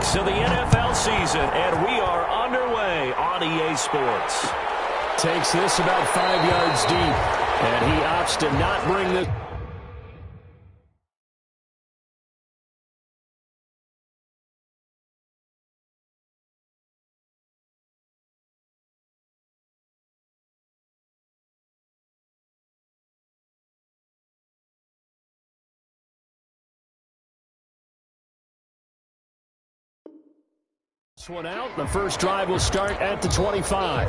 weeks of the NFL season, and we are underway on EA Sports. Takes this about 5 yards deep, and he opts to not bring this. This one out. The first drive will start at the 25.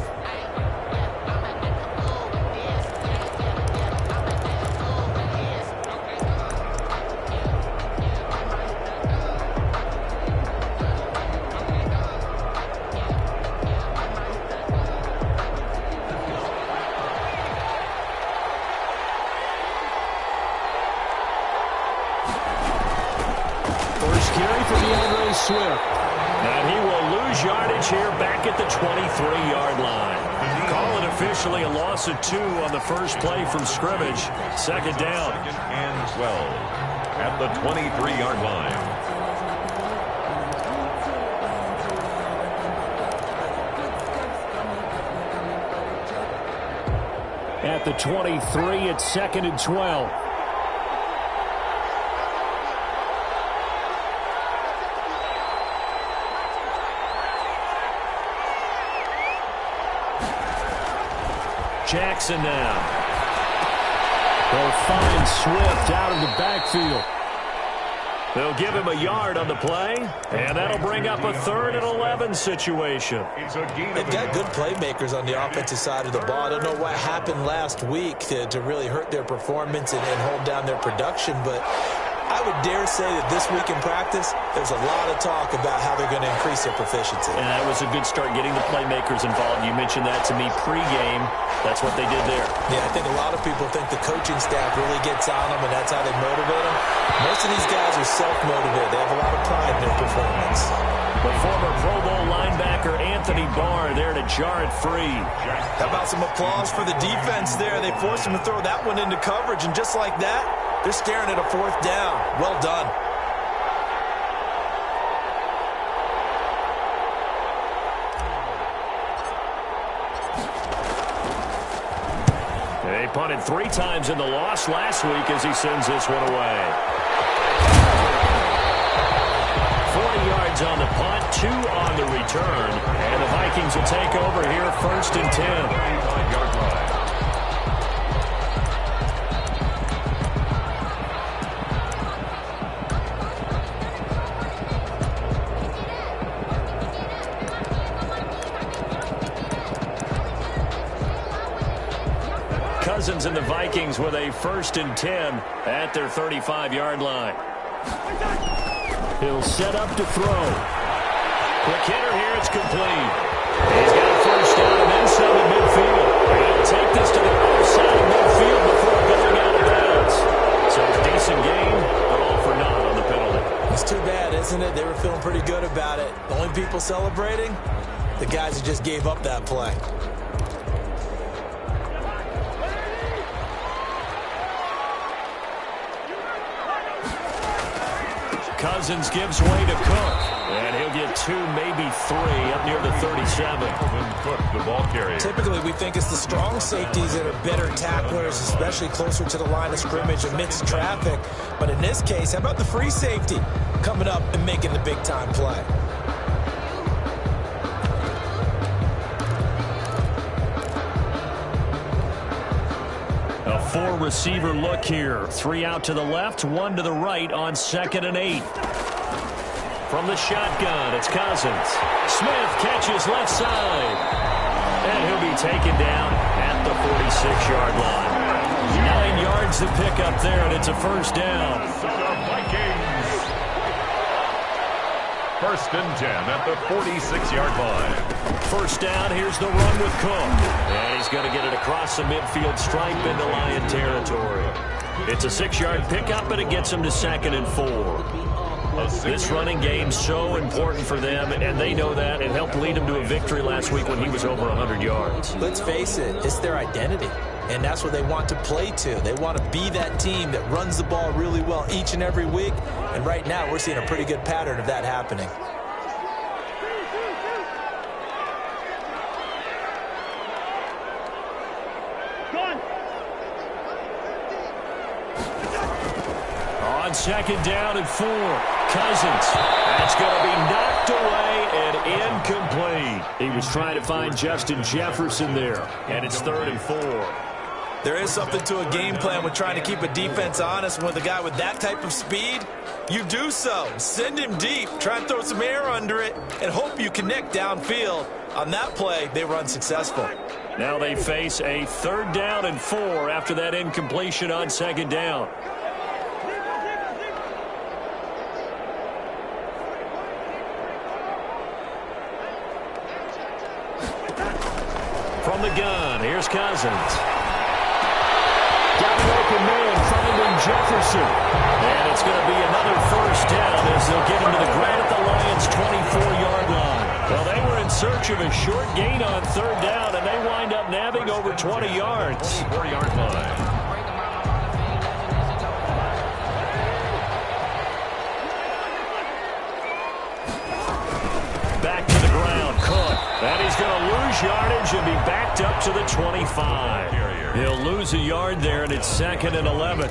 First carry for DeAndre Swift. And he will lose yardage here back at the 23-yard line. Call it officially a loss of 2 on the first play from scrimmage. Second down. And 12 at the 23-yard line. At the 23, it's 2nd and 12. Jackson now. They'll find Swift out of the backfield. They'll give him a yard on the play, and that'll bring up a 3rd and 11 situation. They've got good playmakers on the offensive side of the ball. I don't know what happened last week to really hurt their performance and hold down their production, but I would dare say that this week in practice, there's a lot of talk about how they're going to increase their proficiency. And that was a good start getting the playmakers involved. You mentioned that to me pregame. That's what they did there. Yeah, I think a lot of people think the coaching staff really gets on them, and that's how they motivate them. Most of these guys are self-motivated. They have a lot of pride in their performance. The former Pro Bowl linebacker Anthony Barr there to jar it free. How about some applause for the defense there? They forced him to throw that one into coverage, and just like that, they're staring at a 4th down. Well done. They punted 3 times in the loss last week as he sends this one away. 40 yards on the punt, 2 on the return. And the Vikings will take over here 1st and 10. Cousins and the Vikings with a 1st and 10 at their 35-yard line. He'll set up to throw. Quick hitter here, it's complete. He's got a 1st down and then some at midfield. He'll take this to the other side of midfield before going out of bounds. So a decent game, but all for naught on the penalty. It's too bad, isn't it? They were feeling pretty good about it. The only people celebrating, the guys who just gave up that play. Cousins gives way to Cook, and he'll get 2, maybe 3 up near the 37. Cook, the ball carrier. Typically, we think it's the strong safeties that are better tacklers, especially closer to the line of scrimmage amidst traffic. But in this case, how about the free safety coming up and making the big-time play? A 4-receiver look here. 3 out to the left, 1 to the right on 2nd and 8. From the shotgun, it's Cousins. Smith catches left side. And he'll be taken down at the 46-yard line. 9 yards to pick up there, and it's a 1st down. Vikings. 1st and 10 at the 46-yard line. 1st down, here's the run with Cook. And he's going to get it across the midfield stripe into Lion territory. It's a 6-yard pickup, and it gets him to 2nd and 4. This running game's so important for them, and they know that. It helped lead them to a victory last week when he was over 100 yards. Let's face it, it's their identity. And that's what they want to play to. They want to be that team that runs the ball really well each and every week. And right now, we're seeing a pretty good pattern of that happening. on second down and 4. Cousins. That's going to be knocked away and incomplete. He was trying to find Justin Jefferson there. And it's 3rd and 4. There is something to a game plan with trying to keep a defense honest. With a guy with that type of speed, you do so. Send him deep. Try and throw some air under it and hope you connect downfield. On that play, they were unsuccessful. Now they face a 3rd down and 4 after that incompletion on second down. From the gun, here's Cousins. Got an open man, finding Jefferson. And it's going to be another 1st down as they'll get him to the ground at the Lions' 24-yard line. Well, they were in search of a short gain on 3rd down, and they wind up nabbing over 20 yards. 24-yard line. Back to the ground, Cook. And he's going to lose yardage and be backed up to the 25. He'll lose a yard there, and it's 2nd and 11.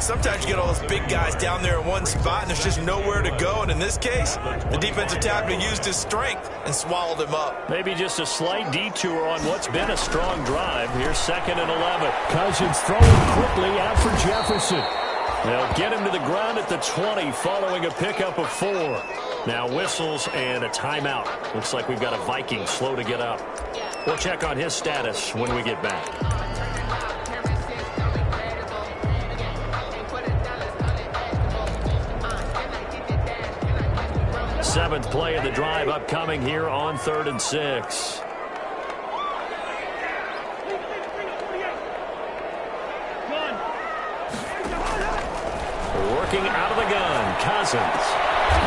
Sometimes you get all those big guys down there in one spot, and there's just nowhere to go. And in this case, the defensive tackle used his strength and swallowed him up. Maybe just a slight detour on what's been a strong drive. Here's 2nd and 11. Cousins throwing quickly out for Jefferson. They'll get him to the ground at the 20 following a pickup of 4. Now whistles and a timeout. Looks like we've got a Viking slow to get up. We'll check on his status when we get back. 7th play of the drive upcoming here on 3rd and 6. Working out of the gun, Cousins.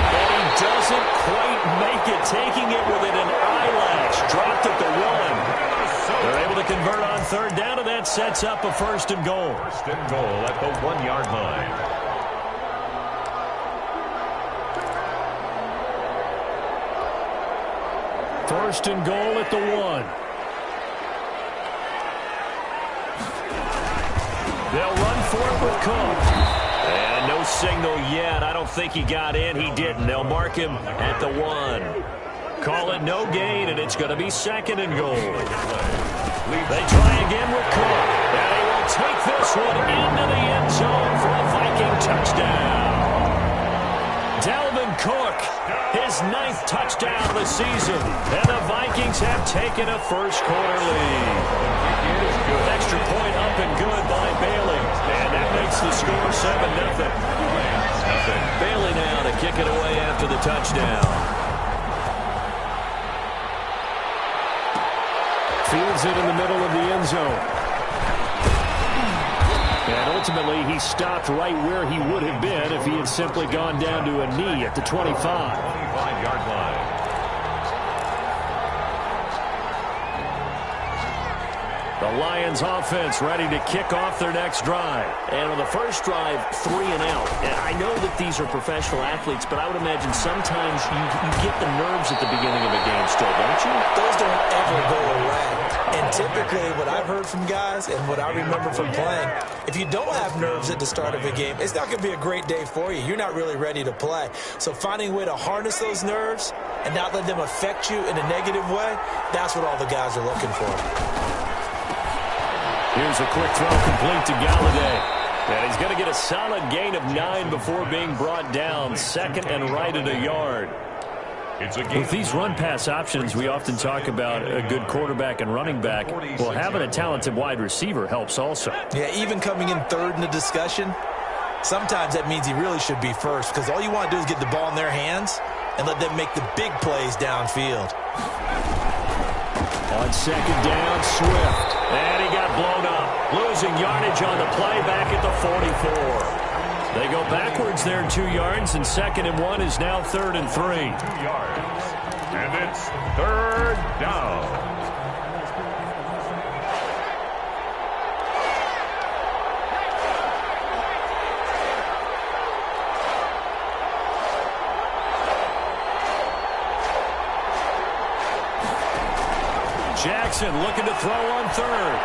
And he doesn't quite make it, taking it within an eyelash. Dropped at the 1. They're able to convert on 3rd down, and that sets up a 1st and goal. 1st and goal at the 1-yard line. First and goal at the 1. They'll run for it with Cook. And no signal yet. I don't think he got in. He didn't. They'll mark him at the 1. Call it no gain, and it's going to be 2nd and goal. They try again with Cook. And they will take this one into the end zone for a Viking touchdown. Dalvin Cook, his 9th touchdown of the season. And the Vikings have taken a first-quarter lead. Extra point up and good by Bailey. And that makes the score 7-0. Bailey now to kick it away after the touchdown. Fields it in the middle of the end zone. And ultimately, he stopped right where he would have been if he had simply gone down to a knee at the 25. 25-yard line. The Lions offense ready to kick off their next drive. And on the first drive, 3 and out. And I know that these are professional athletes, but I would imagine sometimes you get the nerves at the beginning of a game still, don't you? Those don't ever go away. And typically what I've heard from guys and what I remember from playing, if you don't have nerves at the start of a game, it's not going to be a great day for you. You're not really ready to play. So finding a way to harness those nerves and not let them affect you in a negative way, that's what all the guys are looking for. Here's a quick throw complete to Galladay. And he's going to get a solid gain of 9 before being brought down. 2nd and right at a yard. With these run-pass options, we often talk about a good quarterback and running back. Well, having a talented wide receiver helps also. Yeah, even coming in 3rd in the discussion, sometimes that means he really should be first because all you want to do is get the ball in their hands and let them make the big plays downfield. On 2nd down, Swift. And he got blown up. Losing yardage on the play back at the 44. They go backwards there 2 yards, and 2nd and 1 is now 3rd and 3. 2 yards. And it's 3rd down. Jackson looking to throw on 3rd.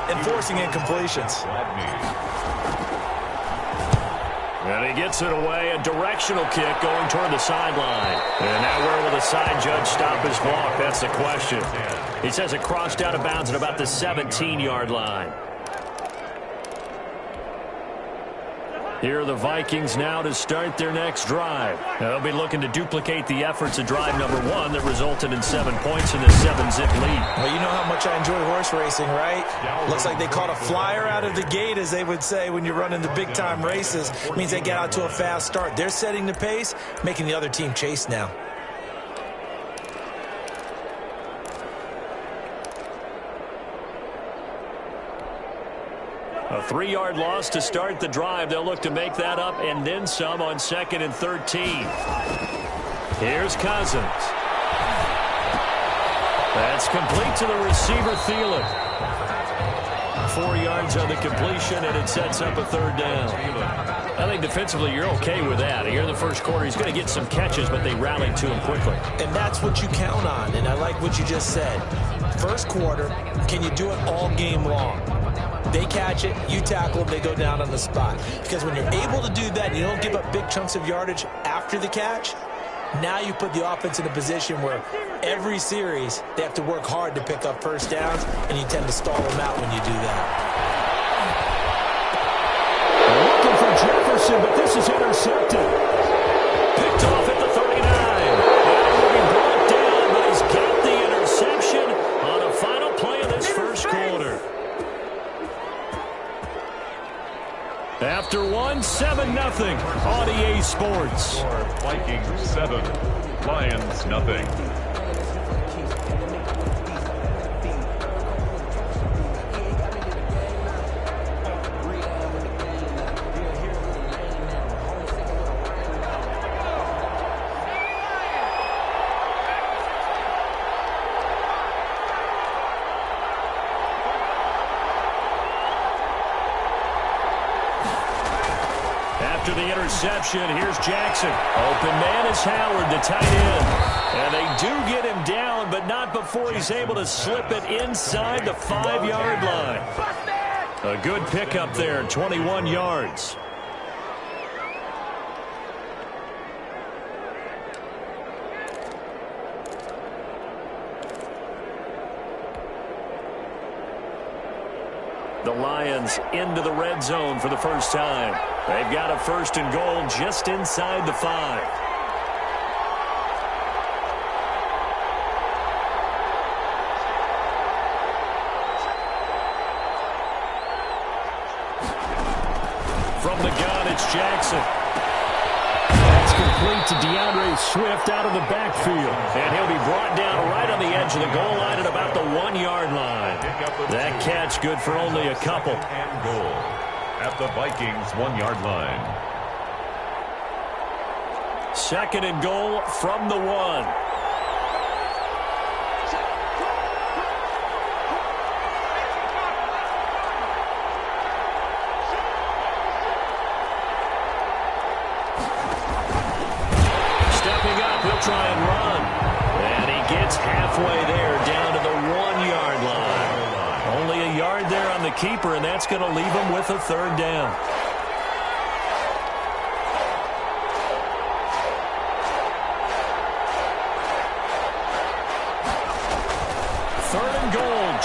and forcing incompletions. And he gets it away, a directional kick going toward the sideline. And now where will the side judge stop his block? That's the question. He says it crossed out of bounds at about the 17-yard line. Here are the Vikings now to start their next drive. Now they'll be looking to duplicate the efforts of drive number 1 that resulted in 7 points in the 7-zip lead. Well, you know how much I enjoy horse racing, right? Looks like they caught a flyer out of the gate, as they would say when you're running the big-time races. It means they get out to a fast start. They're setting the pace, making the other team chase now. A 3-yard loss to start the drive. They'll look to make that up and then some on 2nd and 13. Here's Cousins. That's complete to the receiver, Thielen. 4 yards on the completion, and it sets up a 3rd down. I think defensively you're okay with that. Here in the first quarter, he's going to get some catches, but they rallied to him quickly. And that's what you count on, and I like what you just said. First quarter, can you do it all game long? They catch it, you tackle them, they go down on the spot. Because when you're able to do that, you don't give up big chunks of yardage after the catch, now you put the offense in a position where every series they have to work hard to pick up first downs, and you tend to stall them out when you do that. Looking for Jefferson, but this is intercepted. Picked off at the 39. Now will be brought down, but he's got the interception on a final play of this first quarter. After 7-0 on EA Sports. Vikings 7, Lions nothing. After the interception, here's Jackson. Open man is Howard, the tight end. And they do get him down, but not before he's able to slip it inside the 5-yard line. A good pickup there, 21 yards. The Lions into the red zone for the first time. They've got a 1st and goal just inside the 5. From the gun, it's Jackson. That's complete to DeAndre Swift out of the backfield. And he'll be brought down right on the edge of the goal line at about the 1-yard line. That catch good for only a couple. And goal at the Vikings 1-yard line. 2nd and goal from the 1. Stepping up, he'll try and run. And he gets halfway there down to the 1-yard line. Only a yard there on the keeper, and that's going to leave him with a 3rd down.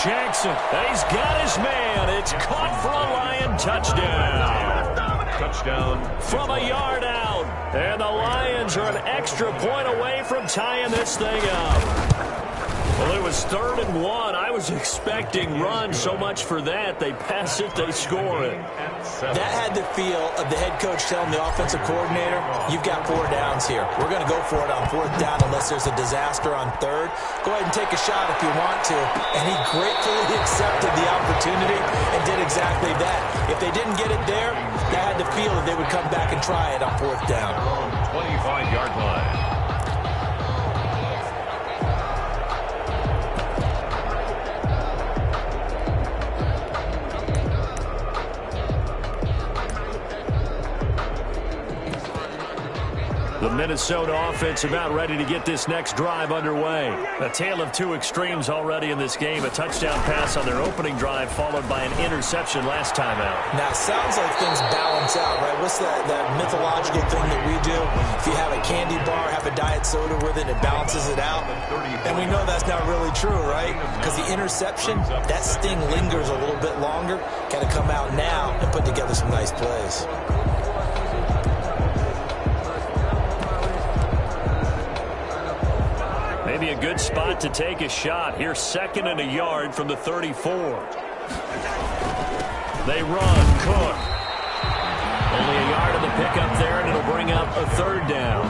Jackson, he's got his man. It's caught for a Lion touchdown. Touchdown. From a yard out. And the Lions are an extra point away from tying this thing up. Well, it was 3rd and 1. I was expecting run, so much for that. They pass it, they score it. That had the feel of the head coach telling the offensive coordinator, you've got 4 downs here. We're going to go for it on 4th down unless there's a disaster on 3rd. Go ahead and take a shot if you want to. And he gratefully accepted the opportunity and did exactly that. If they didn't get it there, that had the feel that they would come back and try it on 4th down. 25-yard line. The Minnesota offense about ready to get this next drive underway. A tale of two extremes already in this game. A touchdown pass on their opening drive followed by an interception last time out. Now, it sounds like things balance out, right? What's that mythological thing that we do? If you have a candy bar, have a diet soda with it, it balances it out. And we know that's not really true, right? Because the interception, that sting lingers a little bit longer. Got to come out now and put together some nice plays. Maybe a good spot to take a shot. Here's 2nd and a yard from the 34. They run. Cook. Only a yard of the pickup there, and it'll bring up a 3rd down.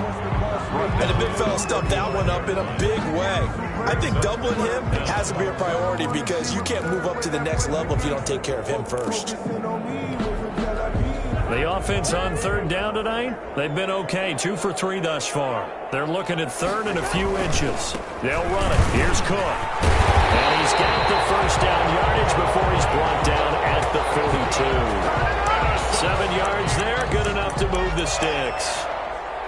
And the big fella stuffed that one up in a big way. I think doubling him has to be a priority because you can't move up to the next level if you don't take care of him first. The offense on 3rd down tonight, they've been okay. 2 for 3 thus far. They're looking at 3rd and a few inches. They'll run it. Here's Cook. And he's got the 1st down yardage before he's brought down at the 42. 7 yards there, good enough to move the sticks.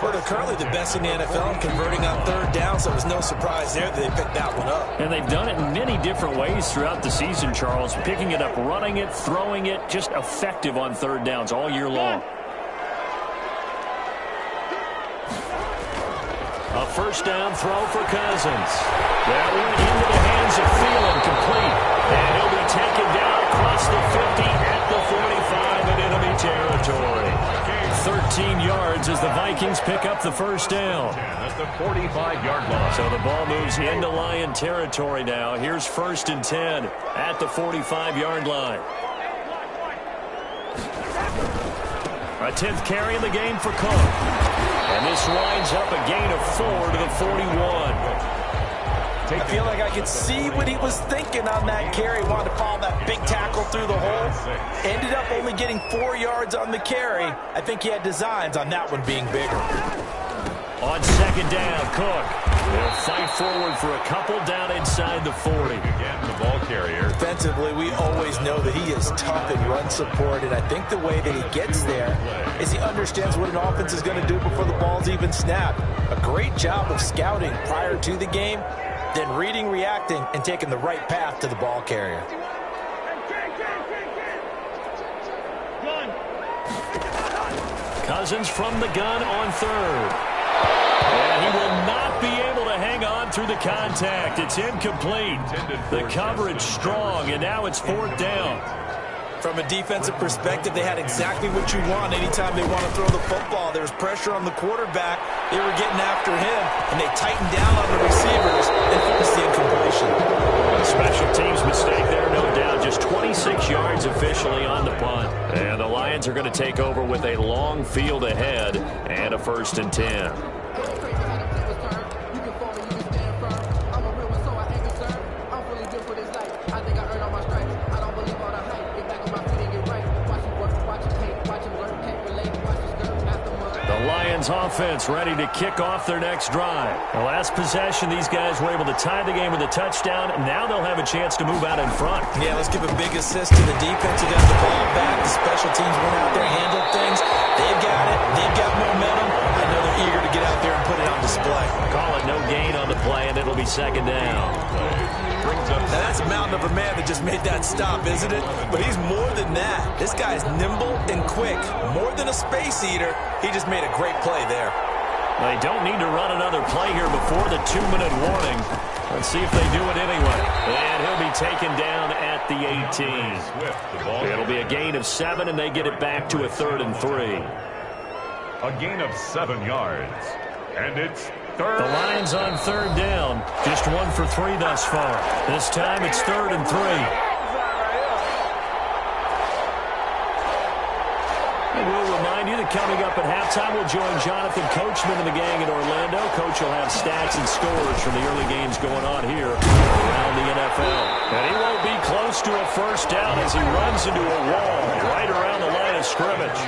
Well, they're currently the best in the NFL in converting on 3rd down, so it was no surprise there that they picked that one up. And they've done it in many different ways throughout the season, Charles. Picking it up, running it, throwing it, just effective on 3rd downs all year long. A 1st down throw for Cousins. That went into the hands of Thielen, complete. And he'll be taken down across the 50 at the 45 in enemy territory. 13 yards as the Vikings pick up the 1st down. At the 45-yard line. So the ball moves into Lion territory now. Here's 1st and 10 at the 45-yard line. A 10th carry in the game for Cook. And this winds up a gain of 4 to the 41. I feel like I could see what he was thinking on that carry. Wanted to follow that big tackle through the hole. Ended up only getting 4 yards on the carry. I think he had designs on that one being bigger. On 2nd down, Cook. They'll fight forward for a couple down inside the 40. Again, the ball carrier. Defensively, we always know that he is tough in run support, and I think the way that he gets there is he understands what an offense is going to do before the ball's even snapped. A great job of scouting prior to the game, then reading, reacting, and taking the right path to the ball carrier. Cousins from the gun on 3rd. And he will not be able to hang on through the contact. It's incomplete. The coverage strong, and now it's 4th down. From a defensive perspective, they had exactly what you want anytime they want to throw the football. There was pressure on the quarterback. They were getting after him, and they tightened down on the receivers and forced the incompletion. A special teams mistake there, no doubt. Just 26 yards officially on the punt. And the Lions are going to take over with a long field ahead and a 1st and 10. Offense ready to kick off their next drive. The last possession, these guys were able to tie the game with a touchdown. Now they'll have a chance to move out in front. Yeah, let's give a big assist to the defense who got the ball back. The special teams went out there, handled things. They've got it. They've got momentum. I know they're eager to get out there and put it on display. Call it no gain on the play, and it'll be 2nd down. Now, that's a mountain of a man that just made that stop, isn't it? But he's more than that. This guy's nimble and quick. More than a space eater, he just made a great play there. They don't need to run another play here before the 2-minute warning. Let's see if they do it anyway. And he'll be taken down at the 18. It'll be a gain of 7, and they get it back to a 3rd and 3. A gain of 7 yards. And it's 3rd. The Lions on 3rd down. Just 1 for 3 thus far. This time it's 3rd and 3. We'll remind you that coming up at halftime, we'll join Jonathan Coachman and the gang in Orlando. Coach will have stats and scores from the early games going on here around the NFL. And he won't be close to a 1st down as he runs into a wall right around the line of scrimmage.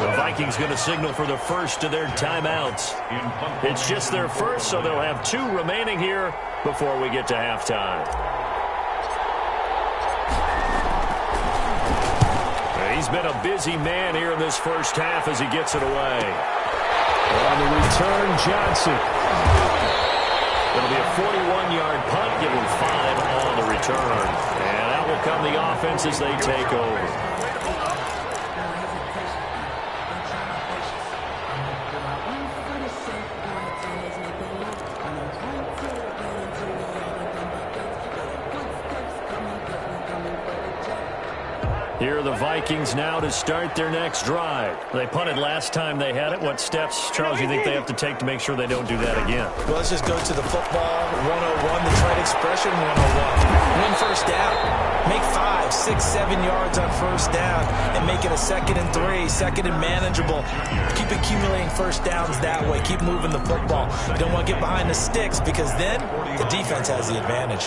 The Vikings going to signal for the first of their timeouts. It's just their first, so they'll have 2 remaining here before we get to halftime. He's been a busy man here in this first half as he gets it away. On the return, Johnson. It'll be a 41-yard punt. Give them 5 on the return. And out will come the offense as they take over. Here are the Vikings now to start their next drive. They punted last time they had it. What steps, Charles, you think they have to take to make sure they don't do that again? Well, let's just go to the football 101, the trade expression 101. Win first down. Make 5, 6, 7 yards on first down and make it a 2nd and 3, 2nd and manageable. Keep accumulating first downs that way. Keep moving the football. You don't want to get behind the sticks because then the defense has the advantage.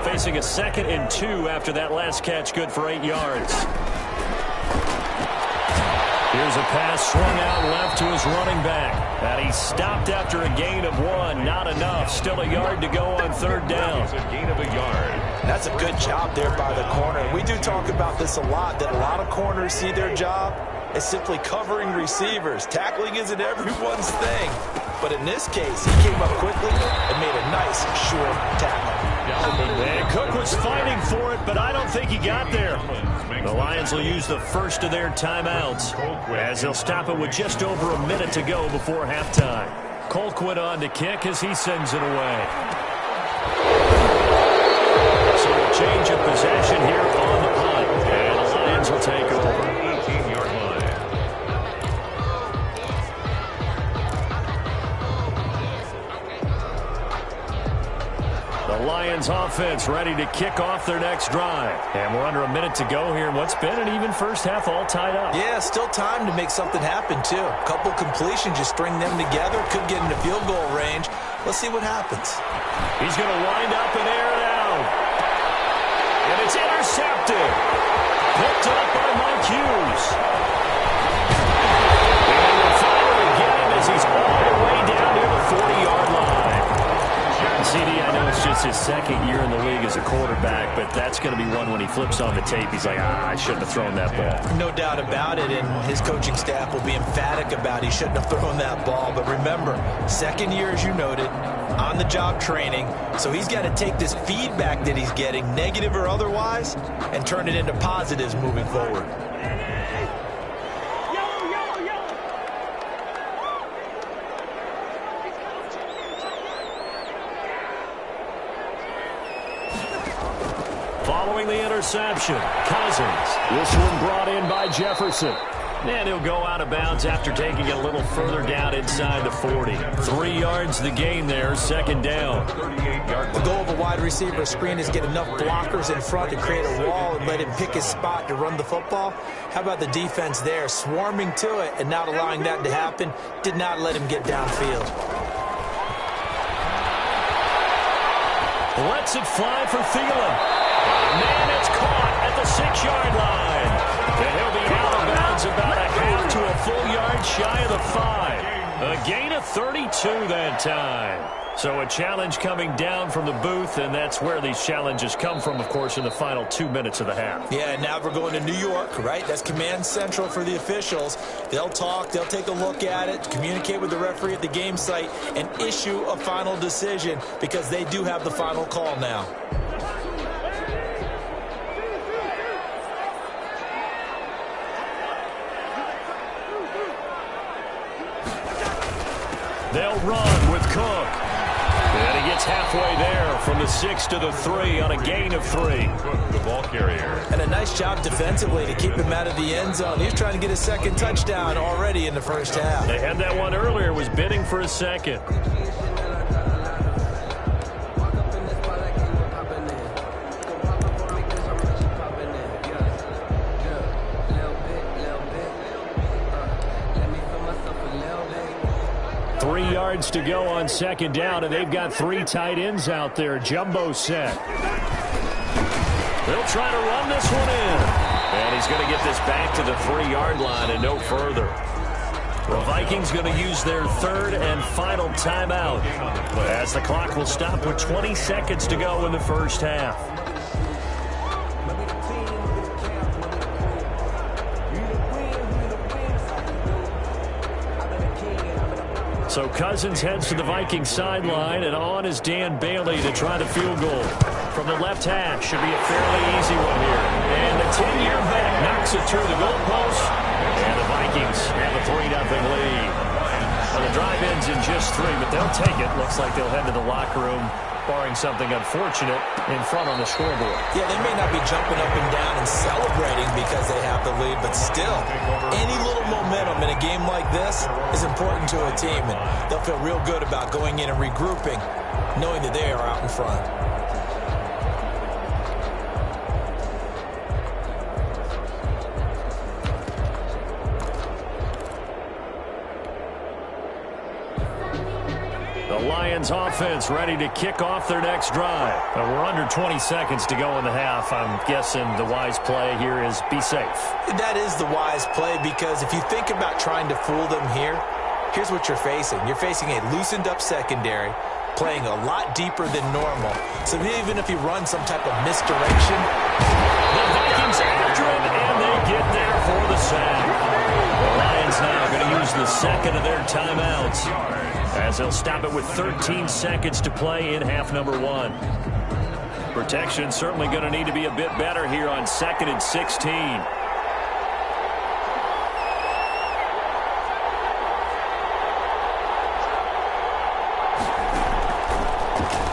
Facing a 2nd and 2 after that last catch, good for 8 yards. Here's a pass swung out left to his running back. And he stopped after a gain of 1. Not enough. Still a yard to go on 3rd down. It's a gain of a yard. That's a good job there by the corner. We do talk about this a lot, that a lot of corners see their job as simply covering receivers. Tackling isn't everyone's thing. But in this case, he came up quickly and made a nice, short tackle. And Cook was fighting for it, but I don't think he got there. The Lions will use the first of their timeouts as they'll stop it with just over a minute to go before halftime. Colquitt on to kick as he sends it away. So a change of possession here on the punt, and the Lions will take over. 18-yard line. The Lions offense ready to kick off their next drive. And we're under a minute to go here. What's been an even first half all tied up. Yeah, still time to make something happen, too. A couple completions, you string them together, could get into field goal range. Let's see what happens. He's going to wind up and air it out. And it's intercepted. Picked up by Mike Hughes. And we'll fire again as he's all the way down near the 40-yard line. CD, I know it's just his 2nd year in the league as a quarterback, but that's going to be one when he flips on the tape. He's like, I shouldn't have thrown that ball. No doubt about it, and his coaching staff will be emphatic about he shouldn't have thrown that ball. But remember, 2nd year, as you noted, on-the-job training, so he's got to take this feedback that he's getting, negative or otherwise, and turn it into positives moving forward. Following the interception, Cousins. This one brought in by Jefferson. And he'll go out of bounds after taking it a little further down inside the 40. 3 yards the gain there, 2nd down. The goal of a wide receiver screen is get enough blockers in front to create a wall and let him pick his spot to run the football. How about the defense there, swarming to it and not allowing that to happen? Did not let him get downfield. Lets it fly for Thielen. Man, it's caught at the 6-yard line. And he'll be out of bounds about a half to a full yard shy of the 5. A gain of 32 that time. So a challenge coming down from the booth, and that's where these challenges come from, of course, in the final 2 minutes of the half. Yeah, now we're going to New York, right? That's command central for the officials. They'll talk, they'll take a look at it, communicate with the referee at the game site, and issue a final decision because they do have the final call now. They'll run with Cook. And he gets halfway there from the 6 to the 3 on a gain of 3. Cook, the ball carrier. And a nice job defensively to keep him out of the end zone. He's trying to get his 2nd touchdown already in the first half. They had that one earlier, was bidding for a 2nd. To go on 2nd down, and they've got 3 tight ends out there. Jumbo set. They'll try to run this one in. And he's going to get this back to the 3-yard line and no further. The Vikings going to use their 3rd and final timeout as the clock will stop with 20 seconds to go in the first half. So Cousins heads to the Vikings sideline, and on is Dan Bailey to try the field goal. From the left hash, should be a fairly easy one here. And the 10-year vet knocks it through the goalpost, and the Vikings have a 3-0 lead. Well, the drive ends in just 3, but they'll take it. Looks like they'll head to the locker room, barring something unfortunate, in front on the scoreboard. Yeah, they may not be jumping up and down and celebrating because they have the lead, but still, any little momentum in a game like this is important to a team, and they'll feel real good about going in and regrouping, knowing that they are out in front. The Lions offense ready to kick off their next drive. We're under 20 seconds to go in the half. I'm guessing the wise play here is be safe. That is the wise play, because if you think about trying to fool them here, here's what you're facing. You're facing a loosened up secondary, playing a lot deeper than normal. So even if you run some type of misdirection, the Vikings after him, and they get there for the sack. The Lions now going to use the second of their timeouts, as they'll stop it with 13 seconds to play in half number 1. Protection certainly going to need to be a bit better here on 2nd and 16.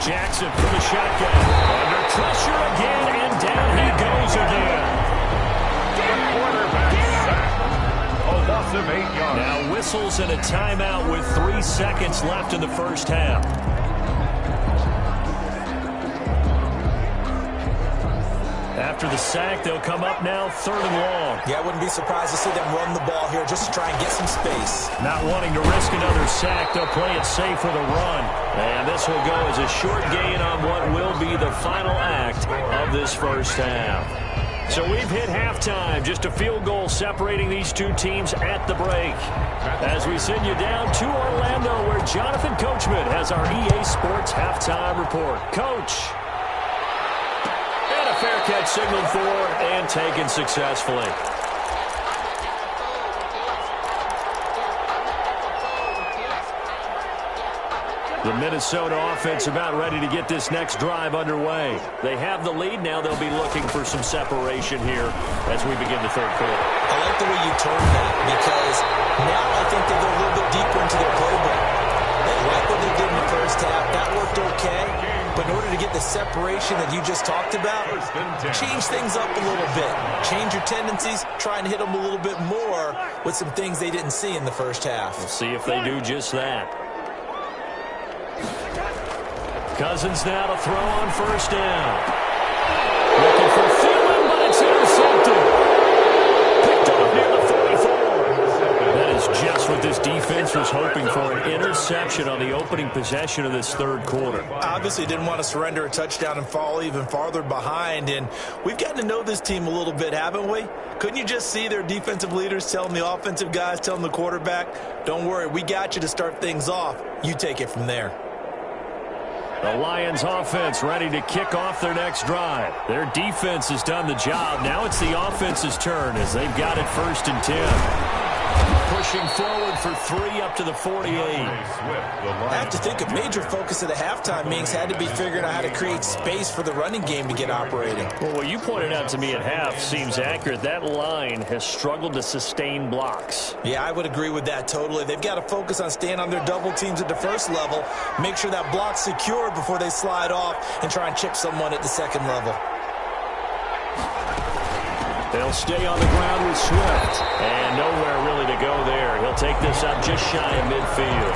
Jackson for the shotgun. Under pressure again, and down he goes again. Loss of 8 yards. Now whistles and a timeout with 3 seconds left in the first half. After the sack, they'll come up now 3rd and long. yeah, I wouldn't be surprised to see them run the ball here just to try and get some space. Not wanting to risk another sack, they'll play it safe with a run. And this will go as a short gain on what will be the final act of this first half. So we've hit halftime, just a field goal separating these two teams at the break. As we send you down to Orlando, where Jonathan Coachman has our EA Sports halftime report. Coach. And a fair catch signaled for and taken successfully. The Minnesota offense about ready to get this next drive underway. They have the lead now. They'll be looking for some separation here as we begin the 3rd quarter. I like the way you turn that, because now I think they go a little bit deeper into their playbook. They like what they did in the first half. That worked okay. But in order to get the separation that you just talked about, change things up a little bit. Change your tendencies. Try and hit them a little bit more with some things they didn't see in the first half. We'll see if they do just that. Cousins now to throw on 1st down. Looking for Thielen, but it's intercepted. Picked off near the 44. That is just what this defense was hoping for, an interception on the opening possession of this 3rd quarter. Obviously didn't want to surrender a touchdown and fall even farther behind, and we've gotten to know this team a little bit, haven't we? Couldn't you just see their defensive leaders telling the offensive guys, telling the quarterback, don't worry, we got you to start things off. You take it from there. The Lions offense ready to kick off their next drive. Their defense has done the job. Now it's the offense's turn as they've got it 1st and 10. Pushing forward for 3 up to the 48. I have to think a major focus of the halftime meetings had to be figuring out how to create space for the running game to get operating. Well, what you pointed out to me at half seems accurate. That line has struggled to sustain blocks. Yeah, I would agree with that totally. They've got to focus on staying on their double teams at the first level, make sure that block's secured before they slide off and try and chip someone at the second level. They'll stay on the ground with Swift. And nowhere really to go there. He'll take this up just shy of midfield.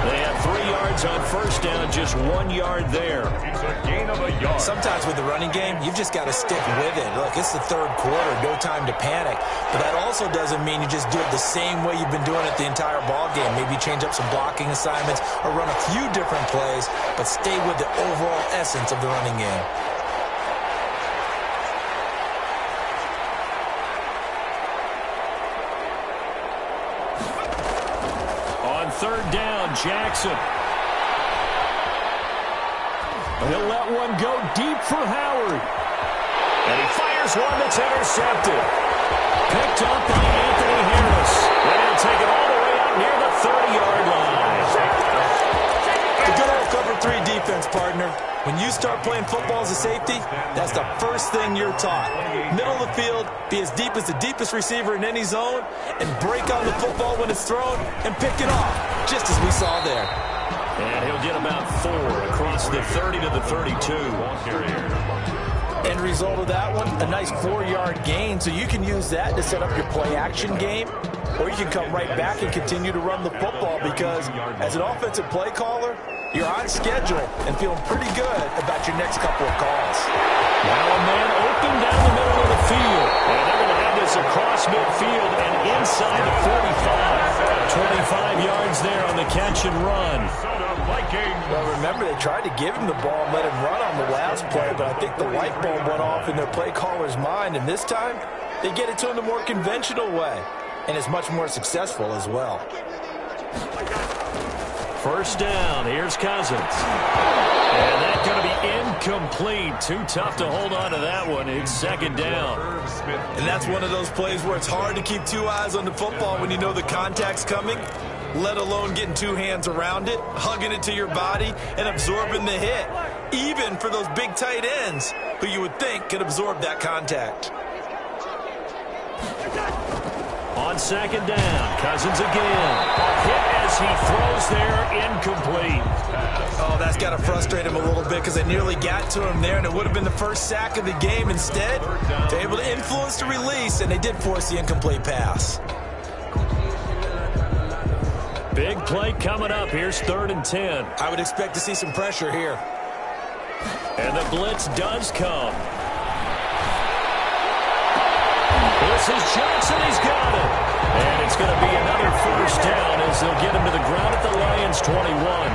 They have 3 yards on 1st down, just 1 yard there. It's a gain of a yard. Sometimes with the running game, you've just got to stick with it. Look, it's the 3rd quarter, no time to panic. But that also doesn't mean you just do it the same way you've been doing it the entire ball game. Maybe change up some blocking assignments or run a few different plays, but stay with the overall essence of the running game. On 3rd down, Jackson. He'll let one go deep for Howard. And he fires one that's intercepted. Picked up by Anthony Harris. And he'll take it all the way out near the 30-yard line. start playing football as a safety, that's the first thing you're taught. Middle of the field, be as deep as the deepest receiver in any zone, and break on the football when it's thrown and pick it off, just as we saw there. And he'll get about 4 across the 30 to the 32. End result of that one, a nice 4-yard gain, so you can use that to set up your play-action game, or you can come right back and continue to run the football because as an offensive play caller, you're on schedule and feeling pretty good about your next couple of calls. Now a man open down the middle of the field. And they're going to have this across midfield and inside the 45. 25 yards there on the catch and run. Well, remember, they tried to give him the ball and let him run on the last play, but I think the light bulb went off in their play caller's mind, and this time they get it to him the more conventional way, and it's much more successful as well. First down, here's Cousins. And that's going to be incomplete. Too tough to hold on to that one. It's second down. And that's one of those plays where it's hard to keep 2 eyes on the football when you know the contact's coming, let alone getting 2 hands around it, hugging it to your body, and absorbing the hit, even for those big tight ends who you would think could absorb that contact. On second down, Cousins again. A hit as he throws there, incomplete. Oh, that's got to frustrate him a little bit because they nearly got to him there, and it would have been the first sack of the game. Instead, they're able to influence the release, and they did force the incomplete pass. Big play coming up. Here's 3rd and 10. I would expect to see some pressure here. And the blitz does come. This is Johnson. He's got it. And it's going to be another first down as they'll get him to the ground at the Lions' 21.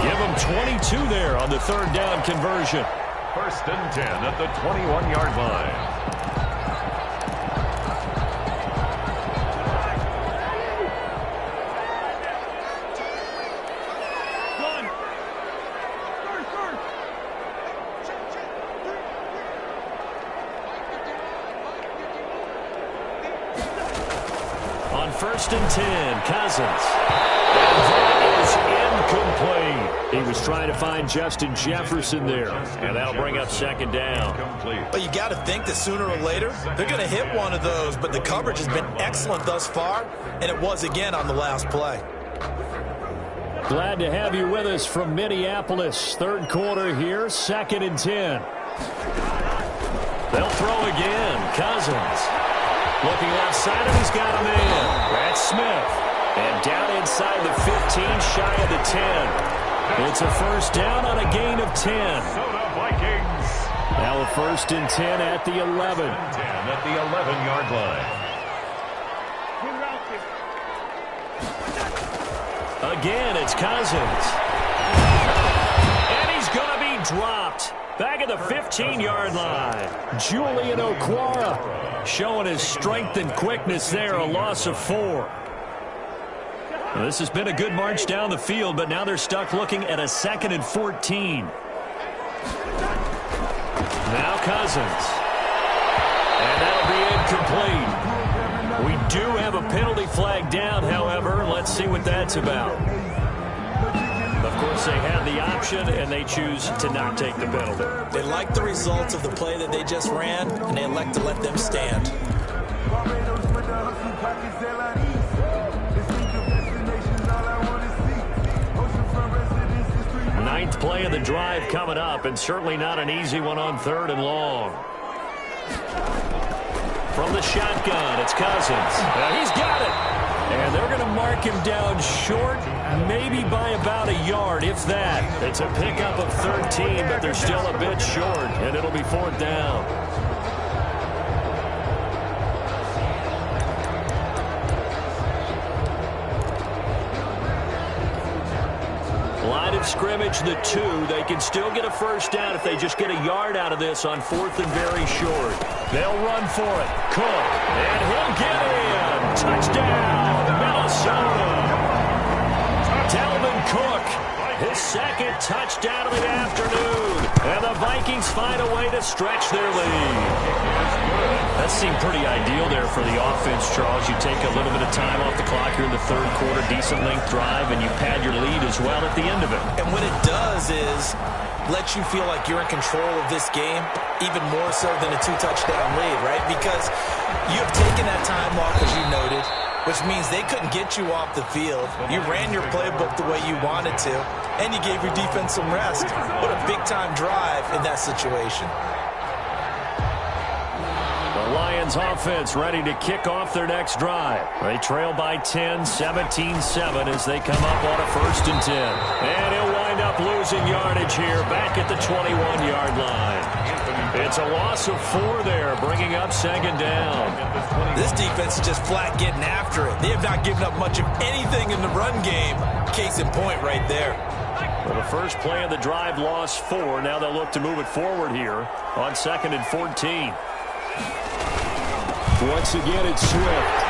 Give him 22 there on the 3rd down conversion. 1st and 10 at the 21-yard line. On 1st and 10, Cousins. And that is incomplete. He was trying to find Justin Jefferson there, and that'll bring up 2nd down. But you got to think that sooner or later, they're going to hit one of those, but the coverage has been excellent thus far, and it was again on the last play. Glad to have you with us from Minneapolis. 3rd quarter here, 2nd and 10. They'll throw again. Cousins. Looking outside, and he's got a man. That's Smith. And down inside the 15, shy of the 10. It's a first down on a gain of 10. Now a 1st and 10 at the 11. 10 at the 11-yard line. Again, it's Cousins. And he's going to be dropped. Back at the 15-yard line. Julian Okwara showing his strength and quickness there, a loss of 4. Well, this has been a good march down the field, but now they're stuck looking at a 2nd and 14. Now Cousins. And that'll be incomplete. We do have a penalty flag down, however. Let's see what that's about. Of course, they had the option, and they choose to not take the penalty. They like the results of the play that they just ran, and they elect to let them stand. Ninth play of the drive coming up, and certainly not an easy one on 3rd and long. From the shotgun, it's Cousins. He's got it. And they're going to mark him down short, maybe by about a yard, if that. It's a pickup of 13, but they're still a bit short, and it'll be 4th down. Line of scrimmage, the 2. They can still get a first down if they just get a yard out of this on 4th and very short. They'll run for it. Cook, and he'll get in. Touchdown, Minnesota. Dalvin Cook His second touchdown of the afternoon. And the Vikings find a way to stretch their lead. That seemed pretty ideal there for the offense, Charles. You take a little bit of time off the clock here in the third quarter, decent length drive, and you pad your lead as well at the end of it. And what it does is let you feel like you're in control of this game, even more so than a 2-touchdown lead, right? Because you have taken that time off, as you noted, which means they couldn't get you off the field. You ran your playbook the way you wanted to, and you gave your defense some rest. What a big-time drive in that situation. The Lions offense ready to kick off their next drive. They trail by 10, 17-7 as they come up on a 1st and 10. And he'll wind up losing yardage here back at the 21-yard line. It's a loss of 4 there, bringing up 2nd down. This defense is just flat getting after it. They have not given up much of anything in the run game. Case in point right there. Well, the first play of the drive lost 4. Now they'll look to move it forward here on 2nd and 14. Once again, it's Swift.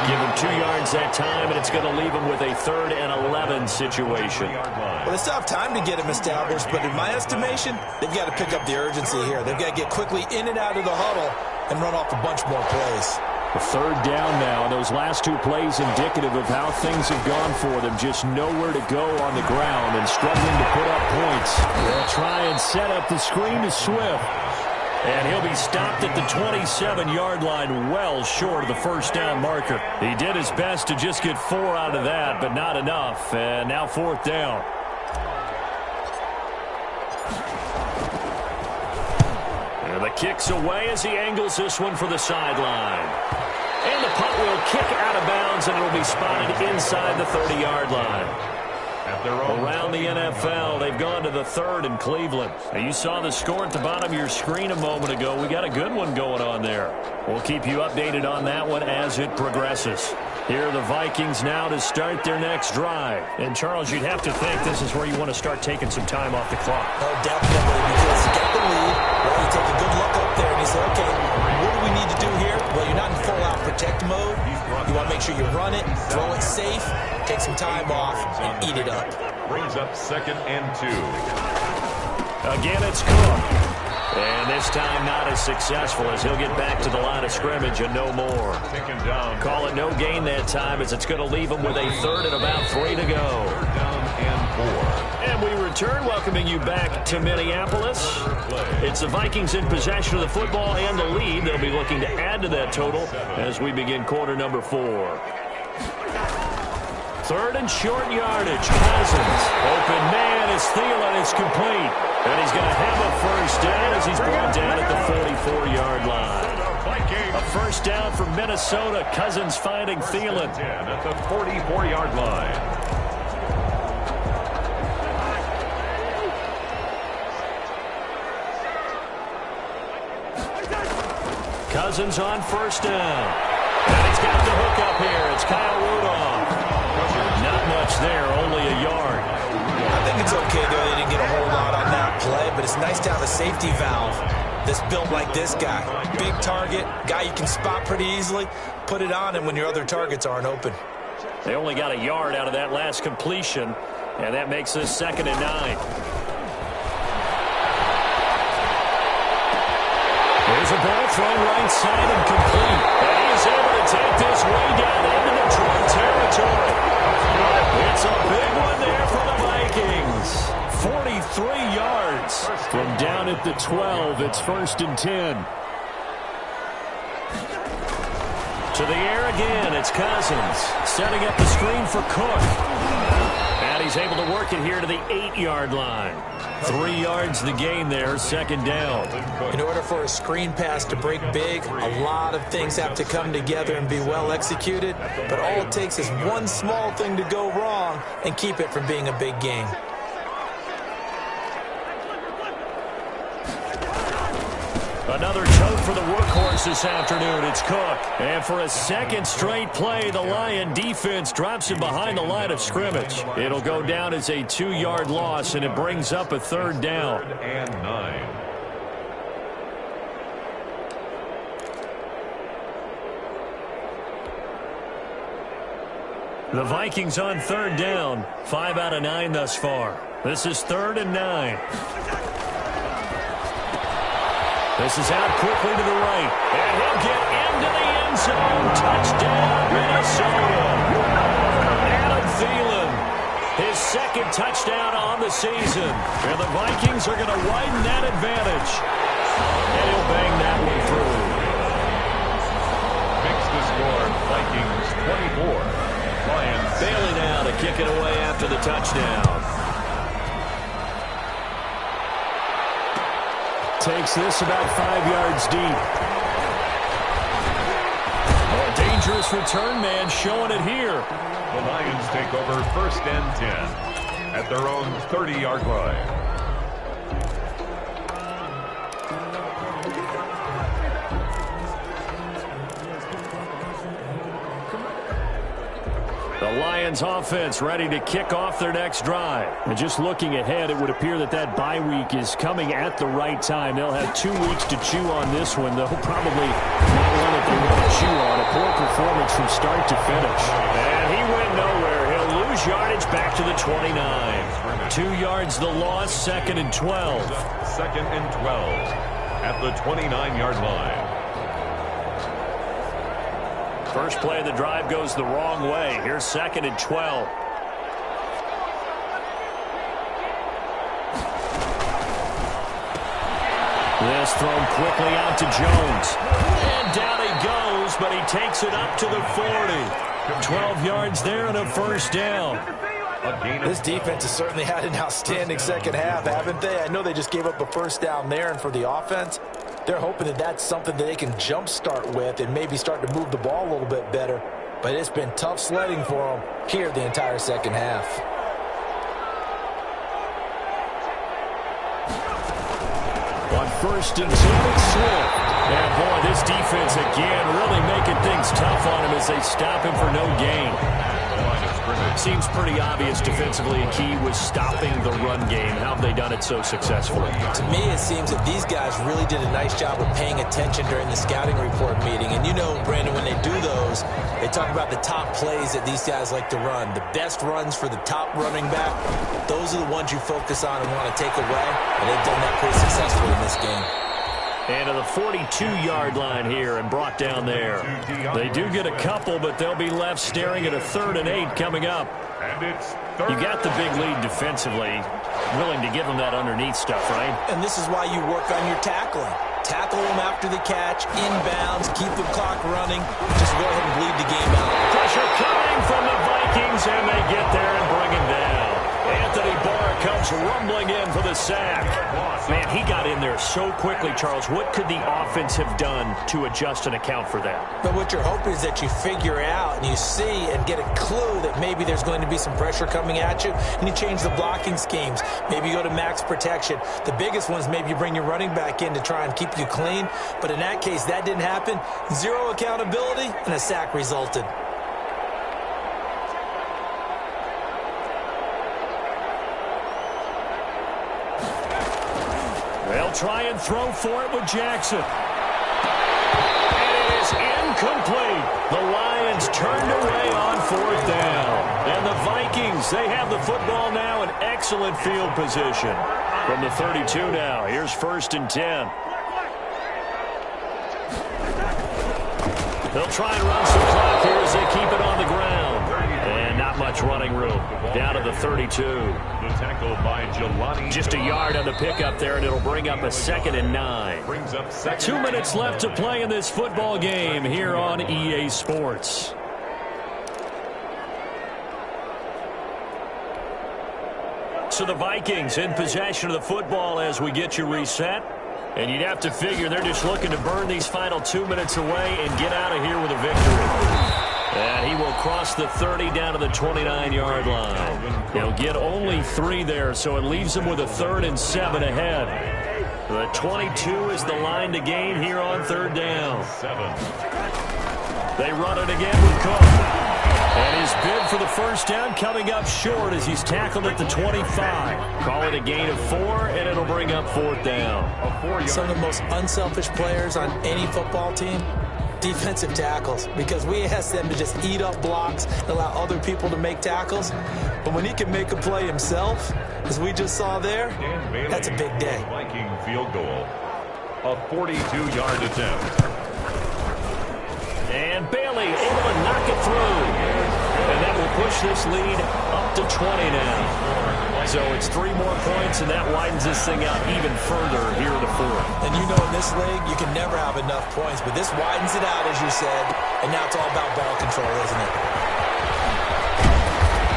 Give him 2 yards that time, and it's going to leave him with a 3rd and 11 situation. Well, they still have time to get him established, but in my estimation, they've got to pick up the urgency here. They've got to get quickly in and out of the huddle and run off a bunch more plays. A 3rd down now. Those last 2 plays indicative of how things have gone for them. Just nowhere to go on the ground and struggling to put up points. They'll try and set up the screen to Swift. And he'll be stopped at the 27-yard line, well short of the 1st down marker. He did his best to just get 4 out of that, but not enough. And now 4th down. And the kick's away as he angles this one for the sideline. And the punt will kick out of bounds, and it'll be spotted inside the 30-yard line. Around the NFL, they've gone to the 3rd in Cleveland. Now, you saw the score at the bottom of your screen a moment ago. We got a good one going on there. We'll keep you updated on that one as it progresses. Here are the Vikings now to start their next drive. And, Charles, you'd have to think this is where you want to start taking some time off the clock. Oh, definitely, because you get the lead. Well, you take a good look up there, and you say, okay, what do we need to do here? Well, you're not in full-out protect mode. You want to make sure you run it, throw it safe, take some time off, and eat it up. Brings up 2nd and 2. Again, it's Cook. And this time not as successful as he'll get back to the line of scrimmage and no more. Taken down. Call it no gain that time as it's going to leave him with a 3rd and about 3 to go. 3rd down and 4. And we return, welcoming you back to Minneapolis. It's the Vikings in possession of the football and the lead. They'll be looking to add to that total as we begin quarter number 4. 3rd and short yardage. Cousins. Open man is Thielen. It's complete. And he's going to have a 1st down as he's brought down at the 44-yard line. A 1st down for Minnesota. Cousins finding Thielen. At the 44-yard line. Cousins on 1st down. And he's got the hook up here. It's Kyle Rudolph. Not much there, only a yard. I think it's okay, though. They didn't get a whole lot on that play, but it's nice to have a safety valve that's built like this guy. Big target, guy you can spot pretty easily. Put it on him when your other targets aren't open. They only got a yard out of that last completion, and that makes this 2nd and 9. There's a ball thrown right side and complete. And he is able to take this way down into Detroit territory. It's a big one there for the Vikings. 43 yards from down at the 12. It's 1st and 10. To the air again. It's Cousins setting up the screen for Cook. And he's able to work it here to the 8-yard line. 3 yards the gain there, 2nd down. In order for a screen pass to break big, a lot of things have to come together and be well executed. But all it takes is one small thing to go wrong and keep it from being a big gain. Another tote for the workhorse this afternoon. It's Cook. And for a 2nd straight play, the Lion defense drops him behind the line of scrimmage. It'll go down as a 2-yard loss, and it brings up a 3rd down. 3rd and 9. The Vikings on third down. 5 out of 9 thus far. This is 3rd and 9. This is out quickly to the right. And he'll get into the end zone. Touchdown, Minnesota. Adam Thielen, his 2nd touchdown on the season. And the Vikings are going to widen that advantage. And he'll bang that one through. Makes the score Vikings 24. Lions. Bailey now to kick it away after the touchdown. Takes this about 5 yards deep. A dangerous return man showing it here. The Lions take over 1st and 10 at their own 30-yard line. The Lions offense ready to kick off their next drive. And just looking ahead, it would appear that bye week is coming at the right time. They'll have 2 weeks to chew on this one. They'll probably not one that they want to chew on. A poor performance from start to finish. And he went nowhere. He'll lose yardage back to the 29. 2 yards the loss, 2nd and 12. 2nd and 12 at the 29-yard line. First play of the drive goes the wrong way. Here's 2nd and 12. This thrown quickly out to Jones. And down he goes, but he takes it up to the 40. 12 yards there and a 1st down. This defense has certainly had an outstanding second half, haven't they? I know they just gave up a 1st down there, and for the offense, they're hoping that that's something that they can jumpstart with and maybe start to move the ball a little bit better. But it's been tough sledding for them here the entire second half. On 1st and 10, it's Swift. And boy, this defense again really making things tough on him as they stop him for no gain. Seems pretty obvious defensively a key was stopping the run game. How have they done it so successfully? To me, it seems that these guys really did a nice job of paying attention during the scouting report meeting. And you know, Brandon, when they do those, they talk about the top plays that these guys like to run. The best runs for the top running back, those are the ones you focus on and want to take away. And they've done that pretty successfully in this game. And to the 42-yard line here and brought down there. They do get a couple, but they'll be left staring at a 3rd and 8 coming up. And it's You got the big lead defensively. Willing to give them that underneath stuff, right? And this is why you work on your tackling. Tackle them after the catch, inbounds, keep the clock running. Just go ahead and bleed the game out. Pressure coming from the Vikings, and they get there and bring him down. Anthony Barr comes rumbling in for the sack. Man, he got in there so quickly, Charles. What could the offense have done to adjust and account for that? But what you're hoping is that you figure out and you see and get a clue that maybe there's going to be some pressure coming at you, and you change the blocking schemes. Maybe you go to max protection. The biggest one is maybe you bring your running back in to try and keep you clean. But in that case, that didn't happen. Zero accountability, and a sack resulted. They'll try and throw for it with Jackson. And it is incomplete. The Lions turned away on 4th down. And the Vikings, they have the football now in excellent field position. From the 32 now, here's 1st and 10. They'll try and run some clock here as they keep it on the ground. And not much running room. Down to the 32. the tackle by Jelani. Just a yard on the pickup there, and it'll bring up a 2nd and 9. Brings up 2nd. 2 minutes left to play in this football game here on EA Sports. So the Vikings in possession of the football as we get you reset. And you'd have to figure they're just looking to burn these final 2 minutes away and get out of here with a victory. And he will cross the 30 down to the 29-yard line. He'll get only 3 there, so it leaves him with a 3rd and 7 ahead. The 22 is the line to gain here on 3rd down. 7. They run it again with Cook. And his bid for the 1st down coming up short as he's tackled at the 25. Call it a gain of 4, and it'll bring up 4th down. Some of the most unselfish players on any football team, defensive tackles, because we ask them to just eat up blocks and allow other people to make tackles. But when he can make a play himself, as we just saw there, that's a big day. Viking field goal, a 42-yard attempt. And Bailey able to knock it through. And that will push this lead up to 20 now. So it's 3 more points, and that widens this thing out even further here in the fourth. And you know in this league, you can never have enough points, but this widens it out, as you said, and now it's all about ball control, isn't it?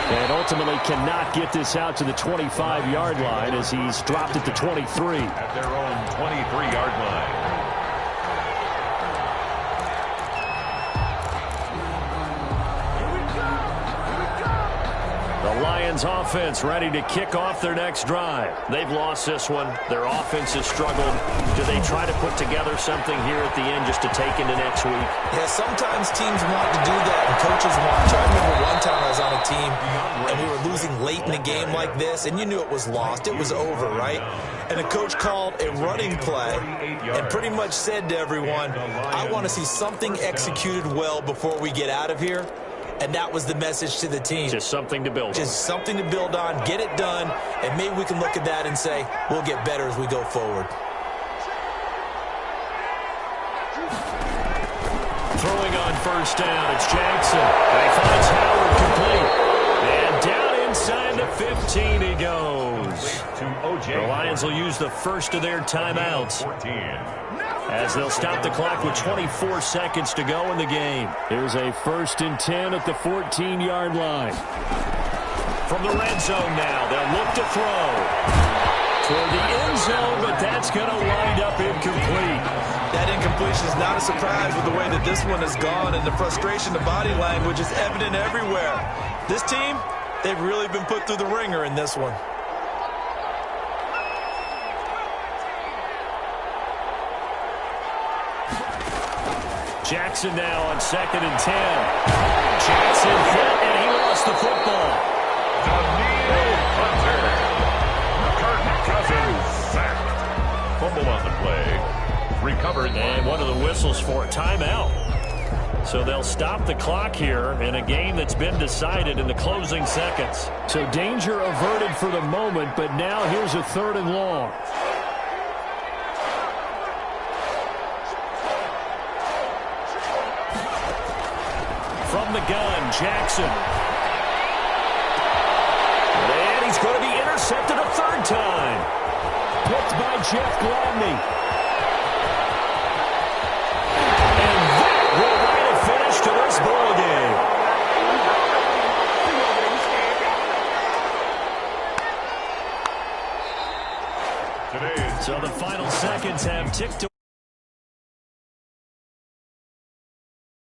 And ultimately cannot get this out to the 25-yard line as he's dropped it to 23. At their own 23-yard line. The Lions offense ready to kick off their next drive. They've lost this one. Their offense has struggled. Do they try to put together something here at the end just to take into next week? Yeah, sometimes teams want to do that, and coaches want to. I remember one time I was on a team, and we were losing late in a game like this, and you knew it was lost. It was over, right? And the coach called a running play and pretty much said to everyone, I want to see something executed well before we get out of here. And that was the message to the team. Just something to build on. Just something to build on, get it done, and maybe we can look at that and say, we'll get better as we go forward. Throwing on first down, it's Jackson. And he finds Howard complete. And down inside the 15 he goes. The Lions will use the first of their timeouts as they'll stop the clock with 24 seconds to go in the game. Here's a 1st and 10 at the 14-yard line. From the red zone now, they'll look to throw toward the end zone, but that's going to wind up incomplete. That incompletion is not a surprise with the way that this one has gone, and the frustration, the body language is evident everywhere. This team, they've really been put through the ringer in this one. Jackson now on 2nd and 10. Jackson hit, and he lost the football. Daniel Hunter. Kirk Cousins sacked. Fumble on the play. Recovered. And one of the whistles for a timeout. So they'll stop the clock here in a game that's been decided in the closing seconds. So danger averted for the moment, but now here's a 3rd and long. From the gun, Jackson. And he's going to be intercepted a 3rd time. Picked by Jeff Gladney. And that will write a finish to this ball game. So the final seconds have ticked away.